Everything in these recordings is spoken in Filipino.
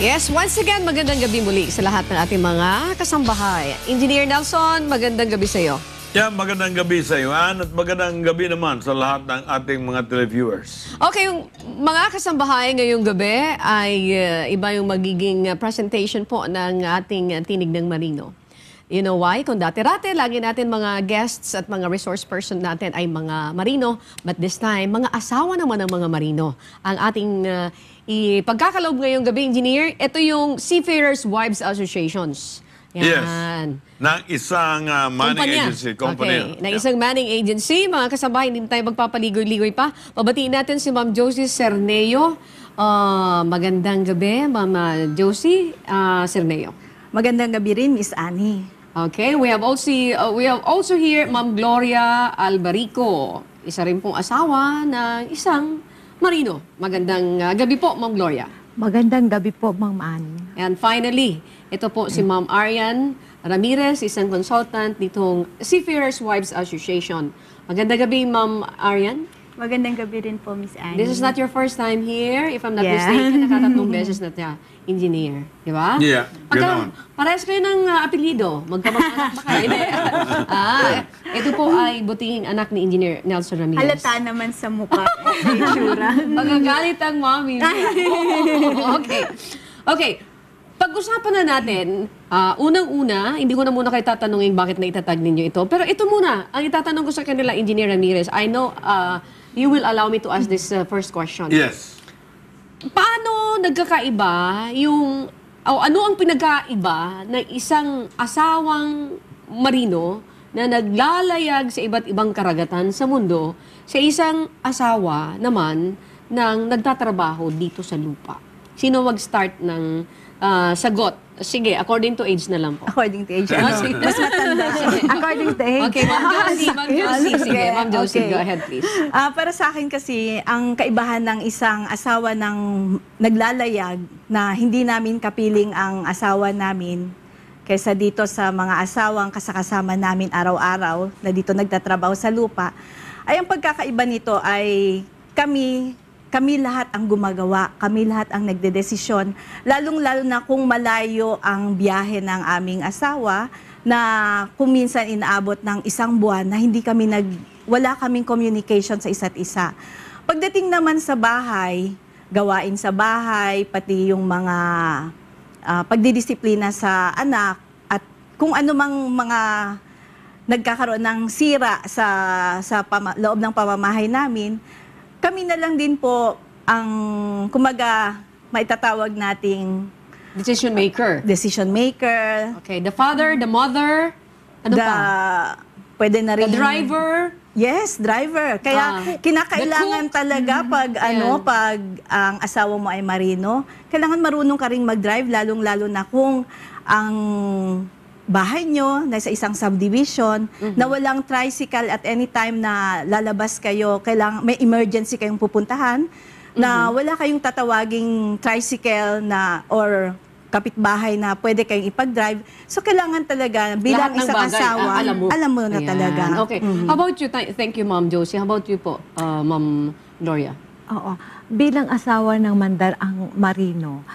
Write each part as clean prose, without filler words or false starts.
Yes, once again, magandang gabi muli sa lahat ng ating mga kasambahay. Engineer Nelson, magandang gabi sa iyo. Yeah, magandang gabi sa iyo, Ann, at magandang gabi naman sa lahat ng ating mga televiewers. Okay, yung mga kasambahay ngayong gabi ay iba yung magiging presentation po ng ating Tinig ng Marino. You know why? Kung dati-rati, lagi natin mga guests at mga resource person natin ay mga Marino. But this time, mga asawa naman ng mga Marino. Ang ating ipagkakaloob ngayong gabi, Engineer, ito yung Seafarers Wives Associations. Yan. Yes, ng isang manning agency, company. Okay, ng isang manning agency. Mga kasabay, hindi tayo magpapaligoy-ligoy pa. Pabatiin natin si Ma'am Josie Cerneo. Magandang gabi, Ma'am Josie Cerneo. Magandang gabi rin, Miss Annie. Okay, we have also here Ma'am Gloria Albarico. Isa rin pong asawa ng isang Marino. Magandang gabi po, Ma'am Gloria. Magandang gabi po, Ma'am Annie. And finally, ito po si Ma'am Arian Ramirez, isang consultant nitong Seafarers Wives Association. Magandang gabi, Ma'am Arian. Magandang gabi rin po, Miss Annie. This is not your first time here. If I'm not mistaken, nakatatlong beses na siya, engineer. Di ba? Yeah, ganoon. Parehas kayo ng apelyido. Magkamag-anak ba kayo? Hindi. Ito po ay butihing anak ni Engineer Nelson Ramirez. Halata naman sa mukha sa itsura. Magagalit ang mami. Okay. Okay. Pag-usapan na natin, unang-una, hindi ko na muna kayo tatanungin bakit na itatag ninyo ito. Pero ito muna, ang itatanong ko sa kanila, Engineer Ramirez, I know you will allow me to ask this first question. Yes. Paano nagkakaiba yung, ano ang pinagkaiba ng isang asawang Marino na naglalayag sa iba't ibang karagatan sa mundo sa isang asawa naman ng nagtatrabaho dito sa lupa? Sino mag-start ng sagot? Sige, according to age na lang po. According to age. Mas matanda siya. According to age. Okay, Ma'am Josie. Ma'am Josie, sige. Ma'am Josie, Okay. go ahead, please. Para sa akin kasi, ang kaibahan ng isang asawa ng naglalayag na hindi namin kapiling ang asawa namin kaysa dito sa mga asawang kasakasama namin araw-araw na dito nagtatrabaho sa lupa, ay ang pagkakaiba nito ay kami lahat ang gumagawa, kami lahat ang nagdedesisyon, lalong-lalo na kung malayo ang biyahe ng aming asawa na kung minsan inaabot ng isang buwan na wala kaming communication sa isa't isa. Pagdating naman sa bahay, gawain sa bahay, pati yung mga pagdidisiplina sa anak at kung ano mang mga nagkakaroon ng sira sa loob ng pamamahay namin, kami na lang din po ang, kumaga, maitatawag nating Decision maker. decision maker. Okay, the father, the mother, ano pa? Pwede na rin. The driver. Yes, driver. Kaya kinakailangan the cook. talaga pag pag ang asawa mo ay Marino, kailangan marunong ka ring mag-drive, lalong-lalo na kung ang bahay nyo nasa isang subdivision na walang tricycle at any time na lalabas kayo, kailangan may emergency kayong pupuntahan na wala kayong tatawaging tricycle na or kapitbahay na pwede kayong ipag-drive. So kailangan talaga bilang Lahat ng isang bagay, asawa, alam mo na Ayan. talaga. Okay. How about you? Thank you, Ma'am Josie. How about you po, Ma'am Gloria? Oo. Bilang asawa ng ang Marino,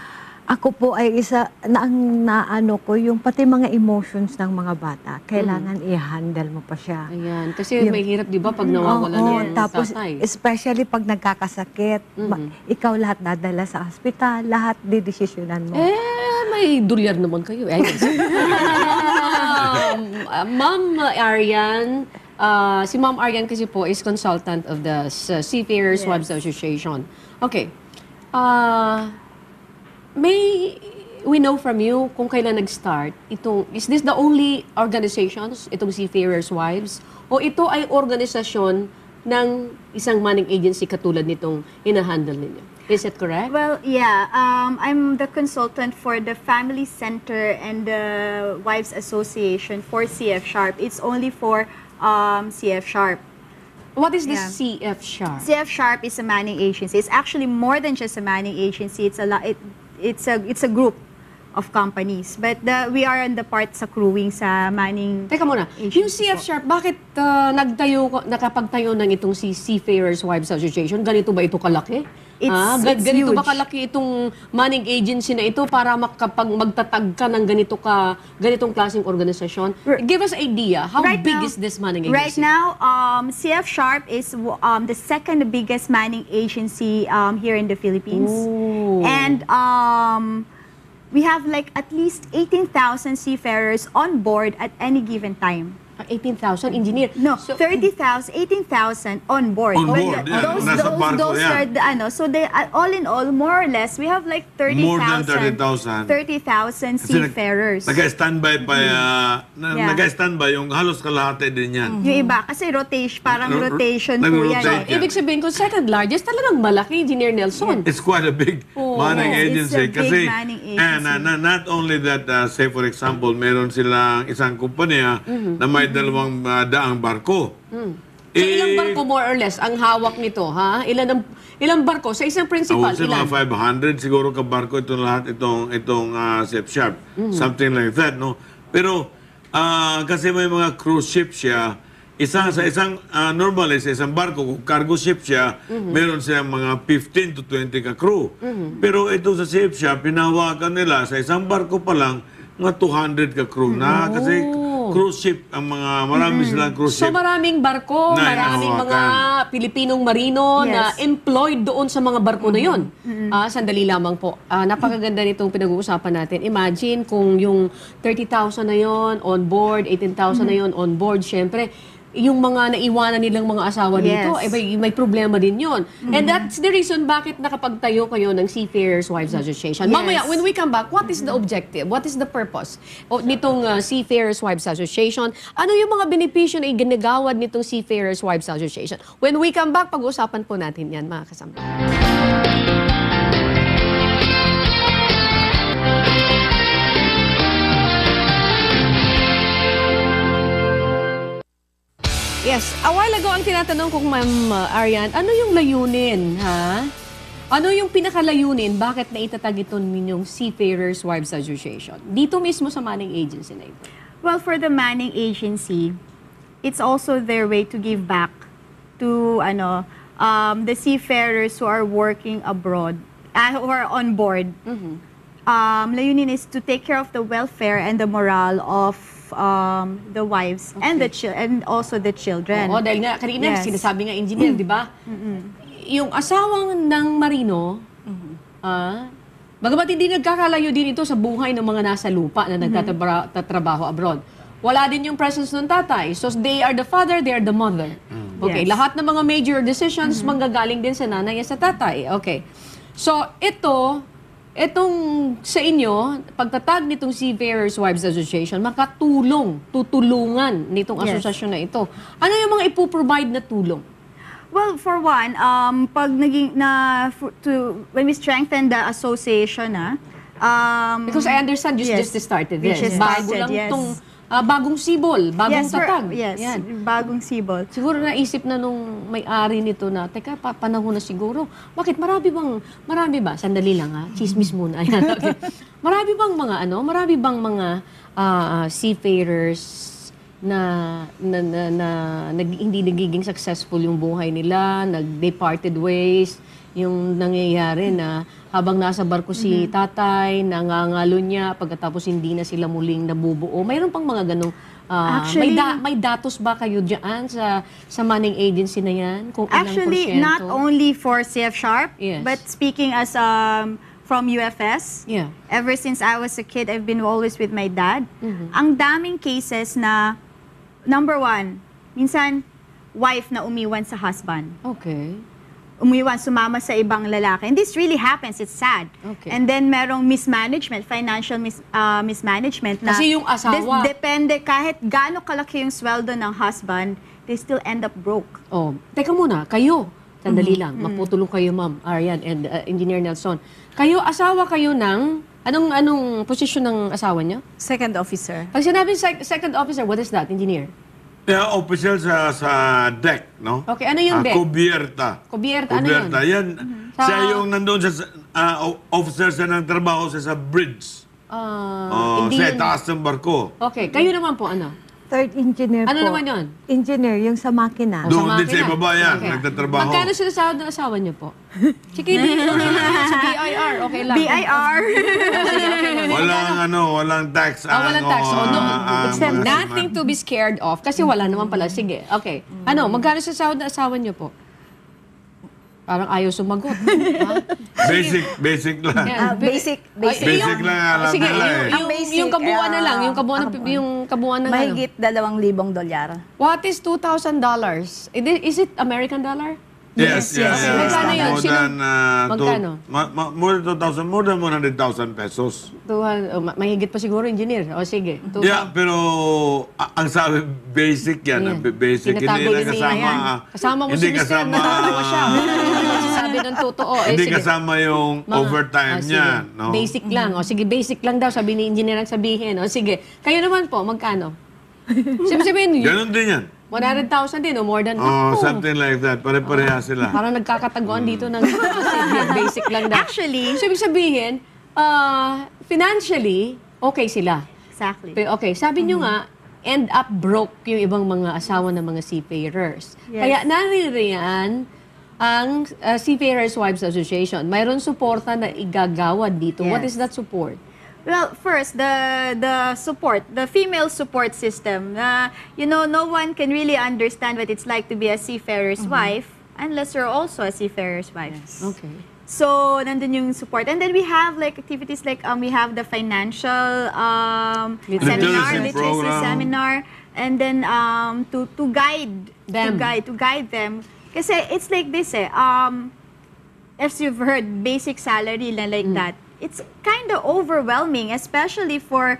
ako po ay isa na ang naano ko yung pati mga emotions ng mga bata. Kailangan i-handle mo pa siya. Ayan. Kasi may hirap, di ba, pag nawawala Oo, ng tapos tatay. especially pag nagkakasakit, ikaw lahat dadala sa ospital, lahat didesisyonan mo. May dolyar naman kayo. Ma'am Arian, si Ma'am Arian kasi po is consultant of the Seafarers Wives Association. Okay. We know from you kung kailan nag-start is this the only organizations, itong Seafarers Wives, o ito ay organisasyon ng isang manning agency katulad nitong hinahandle ninyo? Is it correct? Well, yeah. I'm the consultant for the Family Center and the Wives Association for CF Sharp. It's only for CF Sharp. What is this CF Sharp? CF Sharp is a manning agency. It's actually more than just a manning agency. It's a group of companies. But we are on the part sa crewing sa manning. Teka muna, yung CF Sharp, bakit nakapagtayo ng itong Seafarers Wives Association? Ganito ba ito kalaki? It's ganito ba huge. kalaki itong manning agency na ito para magtatag ka ng ganitong klaseng organisasyon? Give us idea, how big is this manning agency? Right now, CF Sharp is the second biggest manning agency here in the Philippines. Ooh. And we have like at least 18,000 seafarers on board at any given time. 18,000 engineer. No, So, 18,000 on board. On board, yeah. Nasa barko, Those yeah. are the, so they, all in all, more or less, we have like 30,000. More than 30,000. 30,000 seafarers. Naka-standby pa, Yeah. naka-standby yung halos kalahati din yan. Yung iba, kasi parang rotation po yan. Nag-rotate. ibig sabihin ko, second largest, talagang malaki, Engineer Nelson. It's quite a big manning Yes, it's agency. a big Kasi, manning and agency. not only that, say for example, meron silang isang kumpanya na may dalawang daang barko. So, ilang barko more or less ang hawak nito, ha? Ilang barko sa isang principal? Sa mga Ilan? 500 siguro ka barko itong lahat, itong Safe Sharp. Something like that, no? Pero, kasi may mga cruise ship siya, sa isang normally sa isang barko, kung cargo ship siya, meron silang mga 15 to 20 ka crew. Pero ito sa Safe Shop, pinahawakan nila sa isang barko pa lang, mga 200 ka crew na. Kasi cruise ship, marami silang cruise So ship. maraming barko, Na maraming mga hinahawakan. Pilipinong marino na Yes. employed doon sa mga barko na yon. Sandali lamang po. Napakaganda nitong pinag-uusapan natin. Imagine kung yung 30,000 na yon on board, 18,000 na yon on board, syempre, yung mga naiwanan nilang mga asawa dito, Yes. may problema din yon. And that's the reason bakit nakapagtayo kayo ng Seafarers Wives Association. Yes. Mamaya, when we come back, what is the objective? What is the purpose nitong Seafarers Wives Association? Ano yung mga benepisyo na iginagawad nitong Seafarers Wives Association? When we come back, pag-uusapan po natin yan, mga kasama. Yes, a while ago ang tinatanong kong Ma'am Arian, ano yung layunin, ha? Ano yung pinakalayunin? Bakit naitatag ito ninyong Seafarers Wives Association? Dito mismo sa manning agency na ito. Well, for the manning agency, it's also their way to give back to the seafarers who are working abroad, who are on board. Layunin is to take care of the welfare and the morale of the wives and and also the children. Oo, dahil nga, kanina, Yes. sinasabi nga engineer, di ba? Yung asawang ng marino, bagamat hindi nagkakalayo din ito sa buhay ng mga nasa lupa na nagtatrabaho abroad. Wala din yung presence ng tatay. So, they are the father, they are the mother. Okay, Yes. lahat ng mga major decisions manggagaling din sa nanay at sa tatay. Okay. So, itong sa inyo, pagtatag nitong Seafarers Wives Association, tutulungan nitong Yes. asosasyon na ito. Ano yung mga ipoprovide na tulong? Well, for one, pag when we strengthen the association, Because I understand you yes. just started We this. just Bago started, lang yes. itong bagong sibol, bagong tatag. Yes, Yan. bagong sibol. Siguro naisip na nung may-ari nito na, teka, panahon na siguro. Bakit? Marami ba? Sandali lang ha, chismis muna. Ayan, okay. Marami bang mga seafarers na hindi nagiging successful yung buhay nila, nag-departed ways, yung nangyayari na habang nasa barko si tatay, nangangalo niya, pagkatapos hindi na sila muling nabubuo. Mayroon pang mga ganong, Actually, may datos ba kayo dyan sa manning agency na yan? Kung ilang actually, not porsyento? only for CF Sharp, Yes. but speaking as from UFS, Yeah. ever since I was a kid, I've been always with my dad. Ang daming cases na, number one, minsan, wife na umiwan sa husband. Okay. Sumama sa ibang lalaki. And this really happens. It's sad. Okay. And then merong mismanagement, financial mismanagement. Na Kasi yung asawa- Depende, kahit gaano kalaki yung sweldo ng husband, they still end up broke. Oh, teka muna, kayo. Sandali lang, maputulong kayo, Ma'am Arian and Engineer Nelson. Kayo, asawa kayo ng, anong posisyon ng asawa niyo? Second officer. Pag sinabi second officer, what is that, Engineer? Yeah, official sa deck, no? Okay, ano yung deck? Kubierta. Kubierta, ano yun? Yan. Sa- Siya yung nandun officer sa ng trabaho sa bridge. Hindi Sa yun. taas ng barko. Okay, kayo naman po, ano? Third engineer Ano po. naman yun? Engineer, yung sa makina. Doon din sa makina. ibaba yan, Okay. nagtatrabaho. Magkano sila sahod ng asawa niyo po? Sige, okay lang. Sa BIR, okay lang. BIR. Walang tax. Walang tax. So, no, mga nothing to be scared of. Kasi wala naman pala. Sige, okay. Ano, magkano sa sahod ng asawa niyo po? Parang ayaw sumagot. Ha? Basic lang. Yan. Basic. Basic lang alam Sige, nila eh. Ang basic, yung kabuuan na lang. Yung kabuuan ng, kabuuan. yung kabuuan ng ano. Mahigit $2,000. What is $2,000? Is it American dollar? Yes. Magkano yun? More Sino- than, magkano? more than 2,000, more than 100,000 pesos. Mahigit pa siguro, engineer. O sige. Yeah, pero ang sabi, basic yan. Ayan. Basic. Tinatago Hindi na ni Mia kasama. yan. Kasama mo hindi si Mr. kasama, Natatawa siya. Sabi ng totoo. Hindi Sige. kasama yung overtime sige. niyan. No? Basic lang. O sige, basic lang daw. Sabi ni engineer ang sabihin. O sige. Kayo naman po, magkano? Sabihin, Ganun din yan. 100,000 din o more than Oh, Naku. something like that. Pare-pareha sila. Parang nagkakataguan dito ng basic lang daw. Actually- So, ibig sabihin, financially, okay sila. Exactly. Pero okay, sabi nyo nga, end up broke yung ibang mga asawa ng mga seafarers. Yes. Kaya naririyan ang Seafarers Wives Association. Mayroon suporta na igagawad dito. What Yes. is that support? Well, first, the support, the female support system. No one can really understand what it's like to be a seafarer's wife unless you're also a seafarer's wife. Okay. So, nandun yung support. And then we have like activities like we have the financial seminar, Literacy literacy program. seminar, and then to guide Them. to guide them. Kasi it's like this as you've heard, basic salary na like that. It's kind of overwhelming, especially for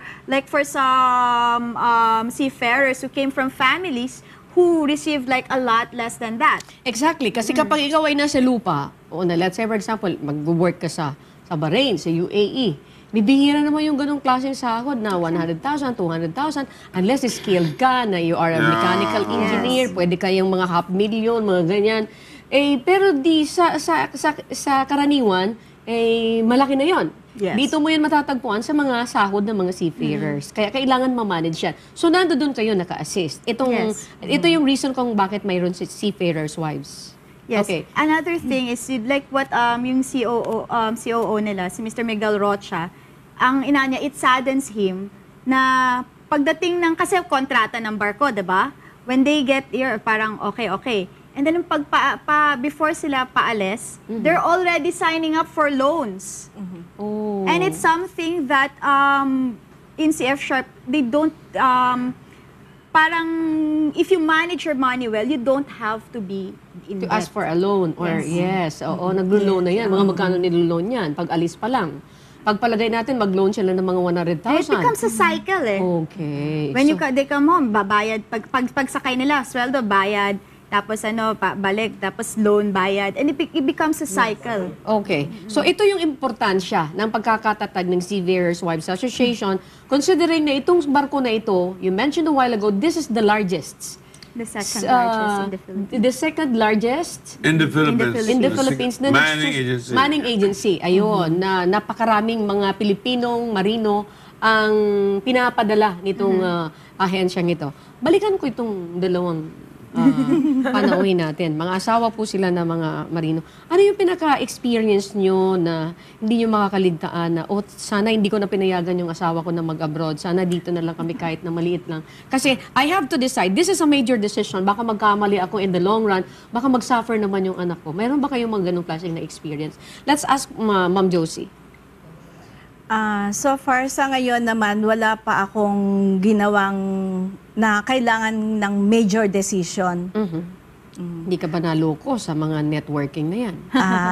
some seafarers who came from families who received like a lot less than that. Exactly. Kasi kapag ikaw ay nasa lupa, o na, let's say for example, mag-work ka sa Bahrain, sa UAE, bibihira naman yung ganong klaseng sahod na 100,000, 200,000, unless skilled ka, na you are a mechanical engineer, pwede kayang mga $500,000, mga ganyan. Pero sa karaniwan, malaki na yon. Yes. Dito mo yan matatagpuan sa mga sahod ng mga seafarers. Kaya kailangan ma-manage yan. So, nandoon kayo naka-assist. Yes. Ito yung reason kung bakit mayroon si seafarers wives. Yes. Okay. Another thing is like what yung COO nila, si Mr. Miguel Rocha, ang ina niya, it saddens him na pagdating ng, kasi kontrata ng barko, 'di ba? When they get here, parang okay. And then before sila paalis, they're already signing up for loans. Oh. And it's something that in CF Sharp, they don't, parang if you manage your money well, you don't have to be in To debt. ask for a loan. Or yes. Oo, naglo-loan na yan. Mga magkano nilo-loan yan? Pag alis pa lang. Pagpalagay natin, mag-loan sila ng mga And it 100,000. becomes a cycle eh. Okay. When So, they come home, babayad, pagsakay nila, sweldo, bayad, tapos balik, tapos loan, bayad, and it becomes a cycle. okay. So, ito yung importansya ng pagkakatatag ng Seafarers Wives Association. Considering na itong barko na ito, you mentioned a while ago, this is the largest. The second largest in the Philippines. The second largest In the Philippines. in the Philippines na Manning agency. Manning Agency. Ayun, na napakaraming mga Pilipinong marino ang pinapadala nitong ahensyang ito. Balikan ko itong dalawang panauhin natin. Mga asawa po sila na mga marino. Ano yung pinaka-experience nyo na hindi nyo makakaligtaan na, sana hindi ko na pinayagan yung asawa ko na mag-abroad. Sana dito na lang kami kahit na maliit lang. Kasi I have to decide. This is a major decision. Baka magkamali ako in the long run. Baka mag-suffer naman yung anak ko. Meron ba kayong mga ganong klaseng na experience? Let's ask Ma'am Josie. So far sa ngayon naman, wala pa akong ginawang na kailangan ng major decision. Hindi ka ba naloko sa mga networking na yan?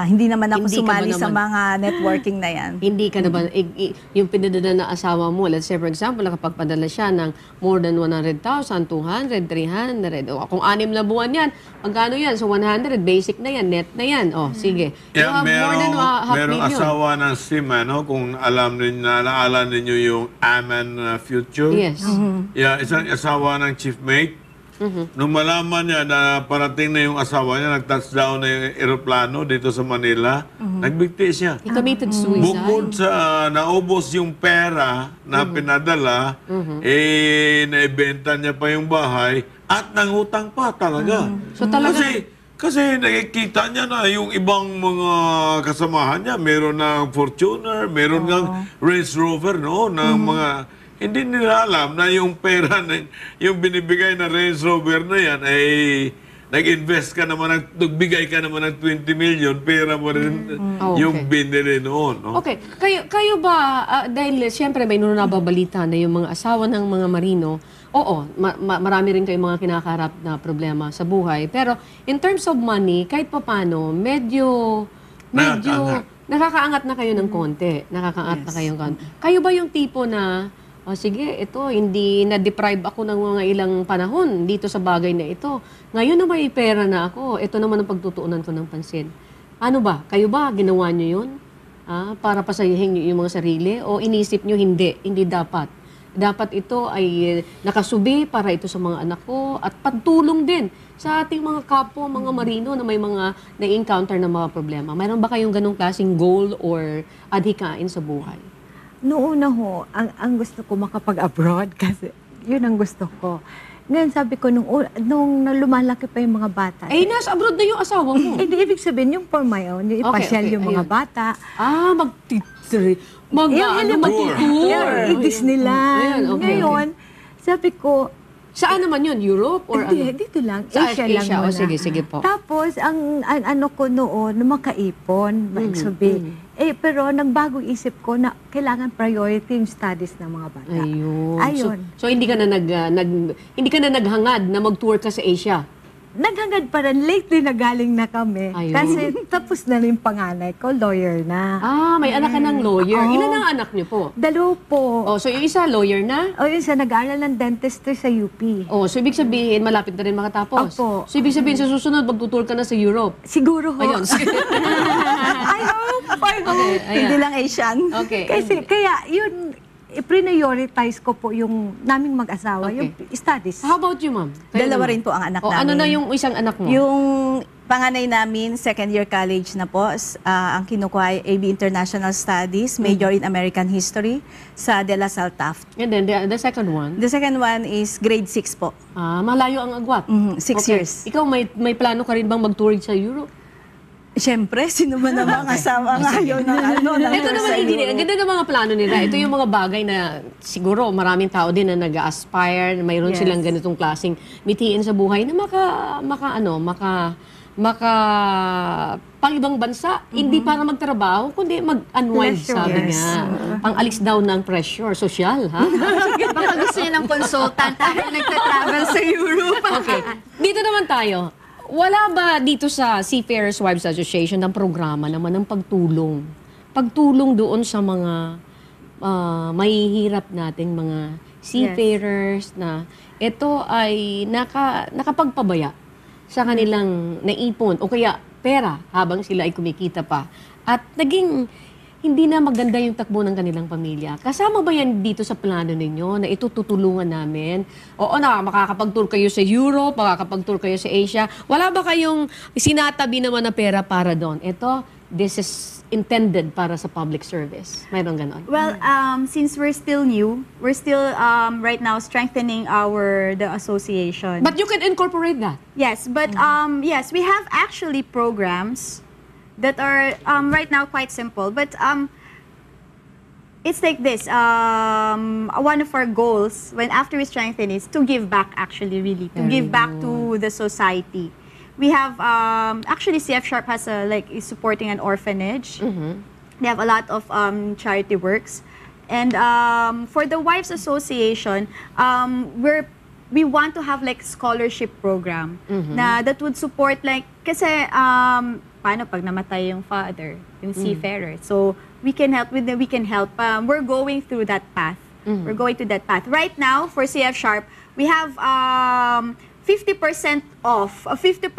Hindi naman ako Hindi ka ba sumali sa naman? mga networking na yan. Hindi ka na ba, yung pinadala na asawa mo, let's say for example, nakapagpadala siya ng more than 100,000, 200, 300, o kung 6 na buwan yan, magkano yan? So 100, basic na yan, net na yan. O, sige. You have more than half merong million. asawa ng SIM, kung naaalala ninyo yung Aman Future. Yes. Yeah, isang asawa ng chief mate. Nung malaman niya na parating na yung asawa niya, nag-touchdown na yung aeroplano dito sa Manila, nagbigti siya. He committed suicide. Bukod sa naubos yung pera na pinadala, naibenta niya pa yung bahay at nangutang pa talaga. So talaga- Kasi nakikita niya na yung ibang mga kasamahan niya, meron ng Fortuner, meron ng Range Rover, no? Ng mga, hindi nila alam na yung pera, yung binibigay na Range Rover na yan, ay nag-invest ka naman, nagbigay ka naman ng 20 million, pera mo rin yung binili noon. No? Okay. Kayo ba, dahil siyempre may nababalita na yung mga asawa ng mga marino, oo, marami rin kayong mga kinakaharap na problema sa buhay. Pero in terms of money, kahit papano, medyo nakakaangat na kayo ng konti. Nakakaangat na kayong konti. Kayo ba yung tipo na, sige, ito, hindi na-deprive ako ng mga ilang panahon dito sa bagay na ito. Ngayon na may pera na ako, ito naman ang pagtutuunan ko ng pansin. Ano ba? Kayo ba? Ginawa nyo yun? Para pasayahin nyo yung mga sarili? O inisip nyo, hindi dapat? Dapat ito ay nakasubi para ito sa mga anak ko at pagtulong din sa ating mga kapwa, mga marino na may mga na-encounter na mga problema. Mayroon ba kayong ganong klaseng goal or adhikain sa buhay? Noong una ho, ang gusto ko makapag-abroad kasi yun ang gusto ko. Ngayon sabi ko, nung lumalaki pa yung mga bata. Nasa abroad na yung asawa mo. Ibig sabihin, yung for my own, yung ipasyal yung mga ayun. bata. Mag-tour. I-Disneyland. Ayun, okay, Ngayon, sabi ko, saan naman yun? Europe or hindi, ano? dito lang. Sa Asia lang Asia. muna. Sige po. Tapos, ang ano ko noon, makaipon, maigsubi. Pero nagbago isip ko na kailangan priority yung studies ng mga bata. Ayun. So hindi ka na hindi ka na naghangad na mag-tour ka sa Asia. Naghangad pa rin. Lately, nagaling na kami. Ayun. Kasi tapos na yung panganay ko, lawyer na. May anak ka ng lawyer. Oo. Ilan ang anak niyo po? 2 po. So yung isa, lawyer na? O yun siya, nag-aaral ng dentistry sa UP. So ibig sabihin, malapit na rin makatapos? Opo. So ibig sabihin, sa susunod, magtutur ka na sa Europe? Siguro ho. Ayun. I hope. Okay, ayan. Hindi lang Asian. Okay. Kasi, kaya yun, i-prioritize ko po yung naming mag-asawa, Okay. yung studies. How about you, ma'am? Kayo Dalawa naman. rin po ang anak namin. Ano na yung isang anak mo? Yung panganay namin, second year college na po. Ang kinukuha ay AB International Studies, major in American History sa De La Salle Taft. And then the second one? The second one is grade 6 po. Malayo ang agwat. 6 years. Ikaw, may plano ka rin bang mag-tour sa Europe? Siyempre, sino man ang mga asawa ngayon ng ano. Ito naman, engineer, ang ganda ng mga plano nila. Ito yung mga bagay na siguro maraming tao din na nag-aspire, mayroon Yes. silang ganitong klaseng mitiin sa buhay na pang ibang bansa, hindi para magtrabaho, kundi mag-unwind, Pleasure. sabi Yes. nga. Pang-alis daw ng pressure, social, ha? Baka gusto niya ng consultant habang nagta-travel sa Europe. Okay. Dito naman tayo. Wala ba dito sa Seafarers Wives Association ng programa naman ng pagtulong? Pagtulong doon sa mga mahihirap nating mga seafarers na ito ay nakapagpabaya sa kanilang naipon o kaya pera habang sila ay kumikita pa. At naging hindi na maganda yung takbo ng kanilang pamilya. Kasama ba yan dito sa plano ninyo na itutulungan namin? Oo na, makakapag-tour kayo sa Europe, makakapag-tour kayo sa Asia. Wala ba kayong sinatabi naman na pera para doon? This is intended para sa public service. Mayroon ganon. Well, since we're still new, we're still right now strengthening the association. But you can incorporate that. Yes, but yes, we have actually programs that are right now quite simple. But it's like this. One of our goals, when after we strengthen, is to give back. Actually, really, to give back to the society. We have actually CF Sharp has is supporting an orphanage. They have a lot of charity works, and for the Wives Association, we want to have like scholarship program na that would support kasi paano pag namatay yung father, yung seafarer. So we can help we're going through that path. We're going to that path. Right now for CF Sharp, we have 50% off, a 50%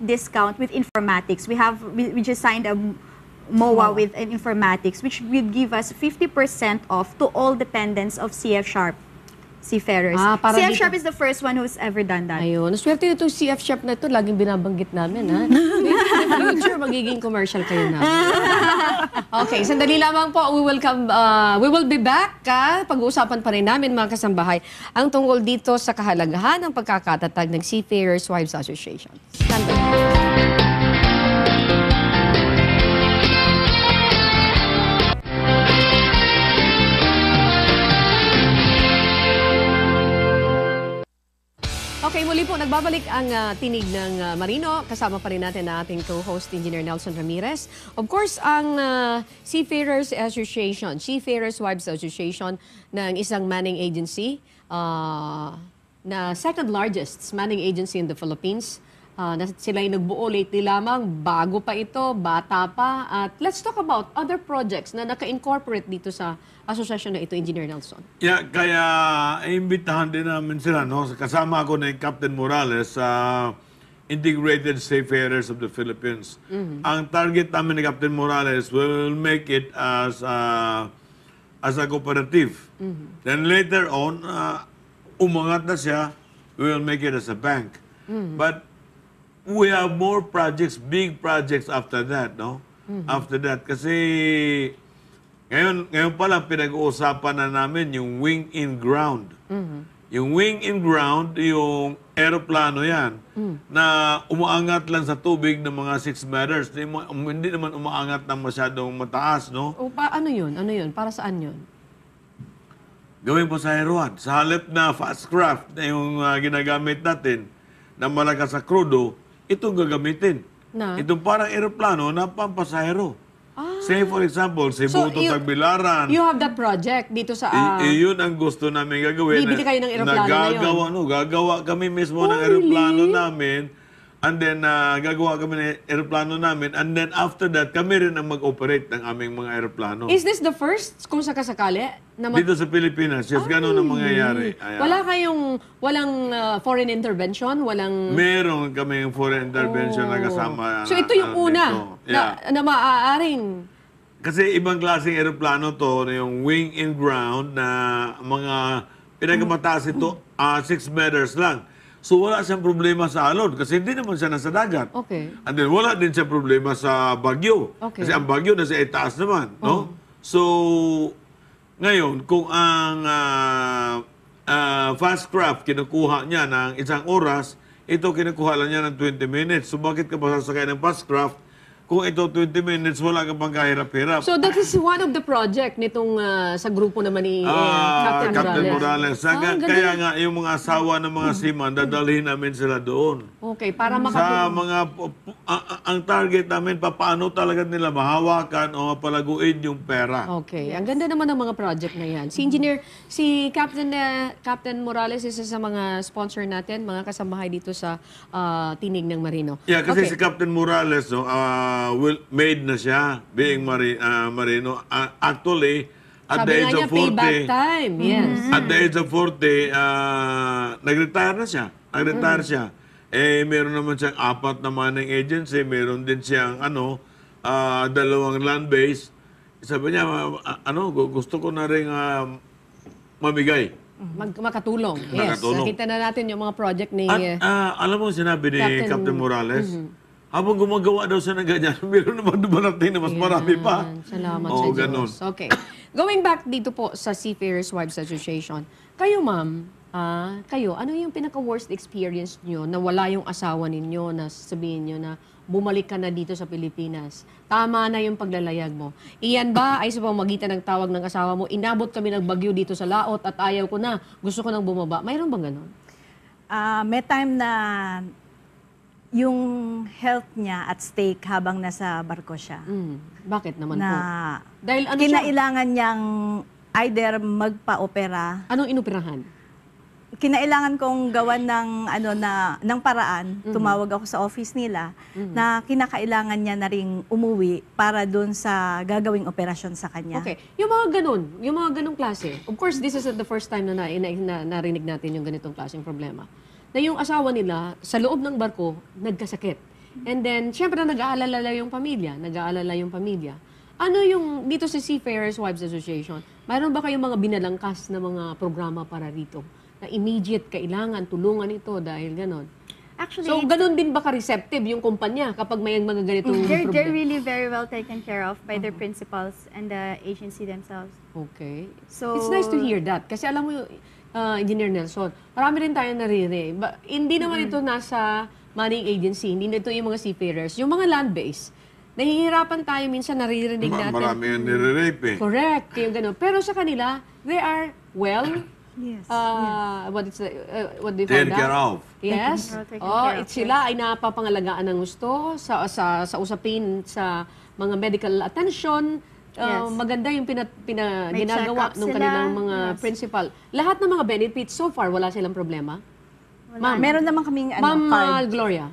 discount with informatics. We just signed a MOA with an informatics, which will give us 50% off to all dependents of CF Sharp. seafarers. Para CF dito- Sharp is the first one who's ever done that. Ayun. Swerte nitong CF Shop na ito, laging binabanggit namin, ha? Maybe in the future, magiging commercial kayo namin. Okay, sandali lamang po. We will be back, Pag-uusapan pa rin namin, mga kasambahay, ang tungkol dito sa kahalagahan ng pagkakatatag ng Seafarers Wives Association. Stand by. Okay, muli po, nagbabalik ang tinig ng Marino. Kasama pa rin natin na ating co-host, Engineer Nelson Ramirez. Of course, ang Seafarers Association, Seafarers Wives Association ng isang manning agency, na second largest manning agency in the Philippines. Na sila ay nagbuo lately lamang, bago pa ito, bata pa. At let's talk about other projects na naka-incorporate dito sa asosasyon na ito, Engineer Nelson. Yeah, kaya imbitahan din namin sila, no? Kasama ako ni Captain Morales sa Integrated Seafarers of the Philippines. Ang target namin ni Captain Morales will make it as a cooperative. Then later on, umangat na siya, we will make it as a bank. But we have more projects, big projects after that, no? After that, kasi ngayon pa lang pinag-uusapan na namin yung wing in ground. Yung wing in ground, yung aeroplano yan, na umaangat lang sa tubig ng mga 6 meters. Hindi naman umaangat ng masyadong mataas, no? O, ano yun? Ano yun? Para saan yun? Gawin po sa Aeroad. Sa halip na fast craft na yung ginagamit natin na malakas sa krudo, itong gagamitin. Na? Itong parang aeroplano na pampasahero. Say for example, Cebu to Tagbilaran. You have that project dito sa... Yun ang gusto namin gagawin. Bibili kayo ng eroplano na yun? Gagawa kami mismo ng eroplano namin. And then, gagawa kami ng eroplano namin. And then, after that, kami rin ang mag-operate ng aming mga eroplano. Is this the first, kung sakasakali? Na Dito sa Pilipinas, yes, ganun ang mangyayari. Ayan. Walang foreign intervention? Walang... Meron kami yung foreign intervention na kasama. So ito yung una na maaaring... Kasi ibang klaseng eroplano to, na yung wing in ground na mga pinakamataas ito, 6 meters lang. So wala siyang problema sa alon kasi hindi naman siya nasa dagat. Okay. And then wala din siya problema sa bagyo. Okay. Kasi ang bagyo nasa itaas naman, no? So ngayon, kung ang fast craft kinukuha niya ng 1 oras, ito kinukuha lang niya ng 20 minutes. So bakit ka pa sasakay ng fast craft? Kung ito 20 minutes, wala ka pang kahirap-hirap. So that is one of the project nitong sa grupo naman ni Captain Morales. Kaya nga, yung mga asawa ng mga seaman, dadalhin namin sila doon. Okay, para Sa makatulong. mga, ang target namin, paano talaga nila mahawakan o mapalaguin yung pera. Okay, ang ganda naman ng mga project na yan. Si Captain Morales, isa sa mga sponsor natin, mga kasambahay dito sa Tinig ng Marino. Yeah, kasi Okay. si Captain Morales, no, made na siya, being Marino. Actually, at Sabi the nga age niya, of 40, payback time. Yes. at the age of 40, nag-retire na siya. Nag-retire siya. Meron naman siyang 4 na manning agency, meron din siyang 2 land base. Sabi niya, gusto ko na rin mamigay. Makatulong. Yes. Makatulong. Nakita na natin yung mga project ni... At alam mo sinabi ni Captain Morales, habang gumagawa daw siya ng ganyan, meron naman dumarating na mas marami pa. Salamat Oo, sa Diyos. ganun. Okay. Going back dito po sa Seafarers Wives Association, kayo ma'am, ano yung pinaka-worst experience nyo na wala yung asawa ninyo na sabihin nyo na bumalik ka na dito sa Pilipinas? Tama na yung paglalayag mo. Iyan ba ay sa pamamagitan ng tawag ng asawa mo, inabot kami ng bagyo dito sa laot at ayaw ko na, gusto ko nang bumaba? Mayroon bang ganun? May time na yung health niya at stake habang nasa barko siya. Bakit naman Na po? Dahil ano siya? kinailangan niyang either magpa-opera. Anong inoperahan? Kinailangan kong gawan ng paraan. Tumawag ako sa office nila na kinakailangan niya na ring umuwi para doon sa gagawing operasyon sa kanya. Okay. Yung mga ganung klase. Of course, this is the first time na narinig natin yung ganitong klaseng problema. Na yung asawa nila, sa loob ng barko, nagkasakit. And then, syempre, nag-aalala yung pamilya. Ano yung dito sa Seafarers Wives Association, mayroon ba kayong mga binalangkas na mga programa para rito? Na immediate kailangan, tulungan ito dahil ganon. Actually, So, ganun din ba ka-receptive yung kumpanya kapag may mga ganitong they're problema? really very well taken care of by their principals and the agency themselves. Okay. So, It's nice to hear that. Kasi alam mo, Engineer Nelson, marami rin tayo naririnig. Hindi naman ito nasa money agency, hindi na ito yung mga seafarers. Yung mga land-based, nahihirapan tayo minsan naririnig natin. Marami yung nire-rape eh. Correct, yung gano'n. Pero sa kanila, they are well, Yes. what do you call Taken that? care of. Yes. Taken care of, Sila ay napapangalagaan ng gusto sa usapin sa mga medical attention. Yes. Maganda yung May ginagawa check-up ng sila. kanilang mga Yes. principal. Lahat ng mga benefits so far wala silang problema. Ma'am, Meron naman kaming Ma'am card. Gloria,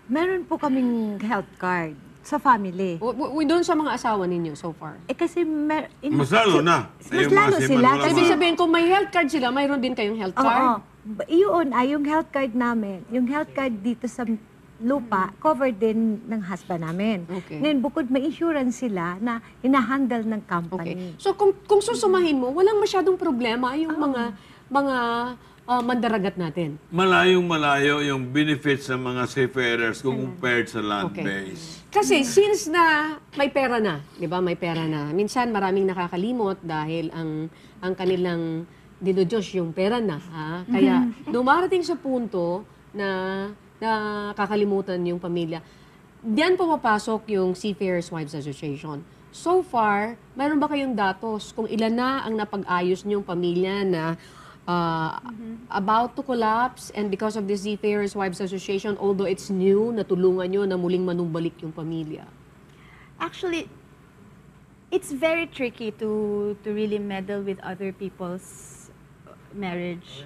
Meron po kaming health card sa family. doon sa mga asawa ninyo so far. Kasi Mas lalo na. Mas Yung mga lalo seaman, sila. wala Kasi Ibig mga- sabihin, kung may health card sila, mayroon din kayong health Oo. card? Yun yung health card namin, yung health card dito sa lupa, covered din ng husband namin. Okay. Ngayon, bukod may insurance sila na hinahandle ng Okay. company. So kung susumahin mo, walang masyadong problema yung mga mandaragat natin. Malayong-malayo yung benefits ng mga seafarers kung compared sa land Okay. base. Kasi since na may pera na, 'di ba? May pera na. Minsan maraming nakakalimot dahil ang kanilang dinodiyos yung pera na, ha? Kaya dumarating sa punto na kakalimutan yung pamilya. Diyan pumapasok yung Seafarers Wives Association. So far, mayroon ba kayong datos kung ilan na ang napag-ayos niyong pamilya na about to collapse, and because of the Seafarers Wives Association, although it's new, natulungan nyo na muling manumbalik yung pamilya? actually, it's very tricky to really meddle with other people's marriage.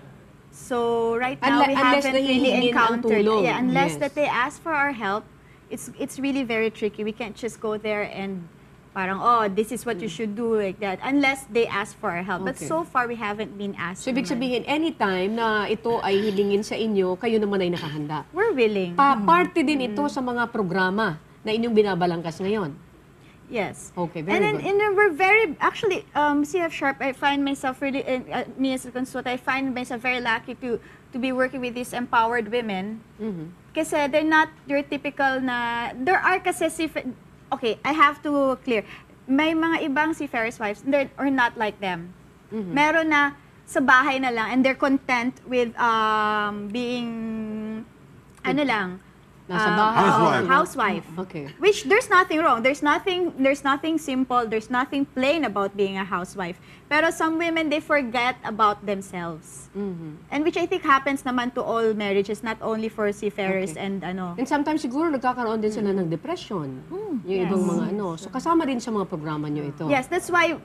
So right now we Unless haven't really nahihingin ang encountered, tulong. unless Yes. that they ask for our help. It's really very tricky. We can't just go there and parang, oh, this is what you should do, like that, unless they ask for our help. But Okay. so far we haven't been asked. So, ibig naman. sabihin, anytime na ito ay hilingin sa inyo, kayo naman ay nakahanda. We're willing. Parte din ito sa mga programa na inyong binabalangkas ngayon. Yes. Okay, very and then, good. And then we're very, actually, CF Sharp, I find myself really, me as a consultant, I find myself very lucky to be working with these empowered women. Kasi they're not your typical na, there are kasi okay, I have to clear. May mga ibang seafarers wives, they're or not like them. Meron na sa bahay na lang and they're content with being, ano lang, Nasa bahay. Housewife. housewife. Okay. Which there's nothing wrong. There's nothing simple. There's nothing plain about being a housewife. Pero some women, they forget about themselves. And which I think happens naman to all marriages, not only for seafarers Okay. and ano. And sometimes siguro nagkakaroon din sila ng depression. Yung ibang mga ano. So kasama din sa mga programa nyo ito. Yes, that's why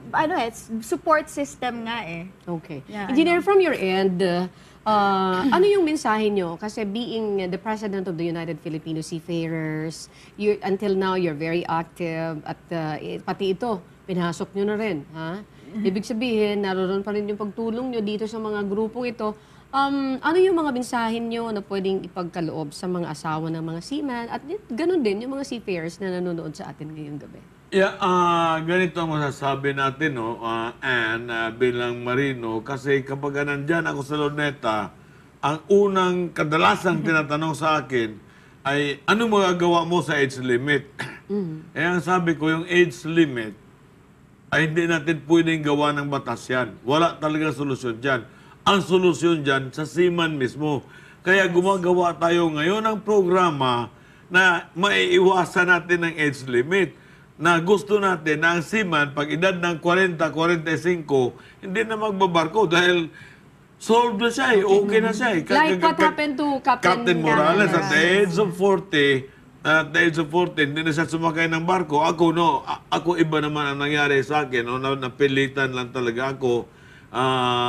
it's support system nga eh. Okay. Yeah, Engineer, from your end, ano yung mensahe nyo? Kasi being the President of the United Filipino Seafarers, until now, you're very active at pati ito, pinasok nyo na rin. Ha? Ibig sabihin, naroon pa rin yung pagtulong nyo dito sa mga grupong ito. Ano yung mga mensahe nyo na pwedeng ipagkaloob sa mga asawa ng mga seaman at ganun din yung mga seafarers na nanonood sa atin ngayong gabi? Yeah, ganito ang masasabi natin, no, Anne, bilang marino, kasi kapag nandyan ako sa Luneta, ang unang kadalasang tinatanong sa akin ay, ano magagawa mo sa age limit? Eh, ang sabi ko, yung age limit, ay hindi natin pwedeng gawa ng batas yan. Wala talaga solusyon dyan. Ang solusyon dyan sa seaman mismo. Kaya gumagawa tayo ngayon ng programa na maiiwasan natin ng age limit. Na gusto natin na ang seaman, pag edad ng 40-45, hindi na magbabarko dahil solved na siya eh. Okay na siya eh. Like what happened to Captain Morales at the age of 40, hindi na siya sumakay ng barko. Ako, no, ako iba naman ang nangyari sa akin. No? Napilitan lang talaga ako.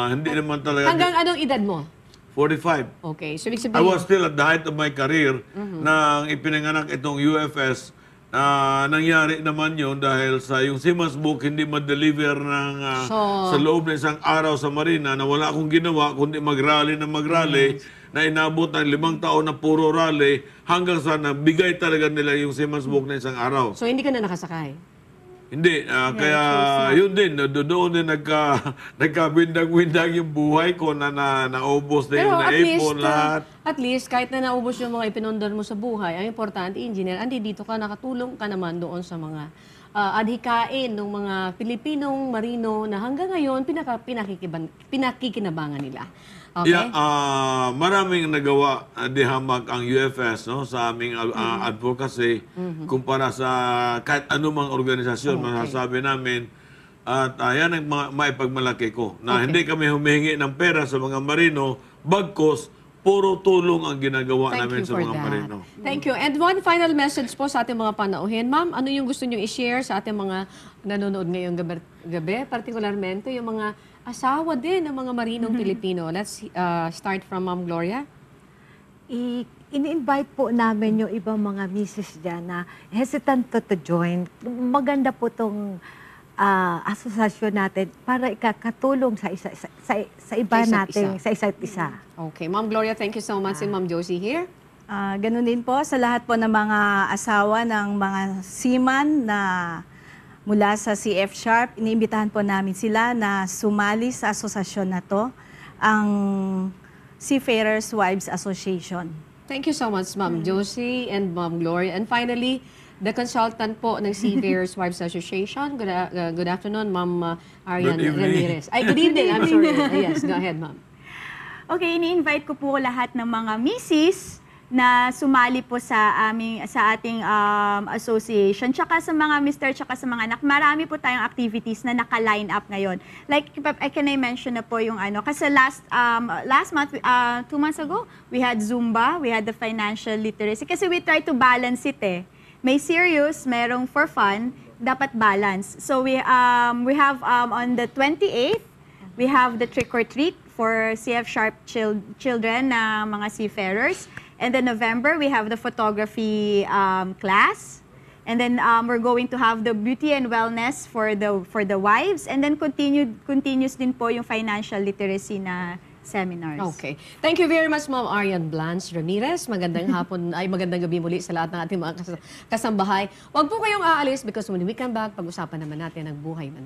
Hindi naman talaga... Hanggang anong edad mo? 45. Okay, so ibig I sabihin... was still at the height of my career nang ipinanganak itong UFS. Nangyari naman yun dahil sa yung Seaman's Book hindi ma-deliver ng, sa loob ng isang araw sa marina na wala akong ginawa kundi mag-rally na mag-rally na inabot ng 5 taon na puro rally hanggang sa nabigay talaga nila yung Seaman's Book na isang araw. So hindi ka na nakasakay? Hindi, kaya yun din, doon din nagkabindag-bindag yung buhay ko na naubos na yung naipon lahat. At least, kahit na naubos yung mga ipinundar mo sa buhay, ang importante, engineer, andi dito ka, nakatulong ka naman doon sa mga adhikain ng mga Pilipinong marino na hanggang ngayon pinakikinabangan nila. Okay? Yeah, maraming nagawa di hamag ang UFS no sa aming advocacy kumpara sa kahit anumang organisasyon masasabi namin at yan ang maipagmalaki ko na hindi kami humihingi ng pera sa mga marino bagkos puro tulong ang ginagawa namin sa mga marino. Thank you. And one final message po sa ating mga panauhin. Ma'am, ano yung gusto niyo i-share sa ating mga nanonood ngayong gabi? Partikularmente yung mga asawa din ng mga marinong Pilipino. Let's start from Ma'am Gloria. Ini-invite po namin yung ibang mga misis dyan na hesitant to join. Maganda po itong asosasyon natin para ikakatulong sa iba natin, sa isa't isa. Okay. Ma'am Gloria, thank you so much. And Ma'am Josie here. Ganun din po sa lahat po ng mga asawa ng mga seaman na mula sa CF Sharp, iniimbitahan po namin sila na sumali sa asosasyon na to, ang Seafarers Wives Association. Thank you so much, Ma'am Josie and Ma'am Gloria. And finally, the consultant po ng Seafarers Wives Association. Good afternoon, Ma'am Arian Ramirez. Ay, good evening. I'm sorry. Yes, go ahead, Ma'am. Okay, ini-invite ko po lahat ng mga misis na sumali po sa ating association. Tsaka sa mga mister, tsaka sa mga anak, marami po tayong activities na naka-line up ngayon. Like, can I mention na po yung kasi last month, 2 months ago, we had Zumba, we had the financial literacy. Kasi we try to balance it eh. May serious, merong for fun, dapat balance. So we have on the 28th, we have the trick or treat for CF Sharp children na mga seafarers. And then November, we have the photography class. And then we're going to have the beauty and wellness for the wives. And then continuous din po yung financial literacy na seminars. Okay. Thank you very much, Ma'am Arian Blanche Ramirez. Magandang hapon, ay magandang gabi muli sa lahat ng ating mga kasambahay. Huwag po kayong aalis because when we come back, pag-usapan naman natin ang buhay man.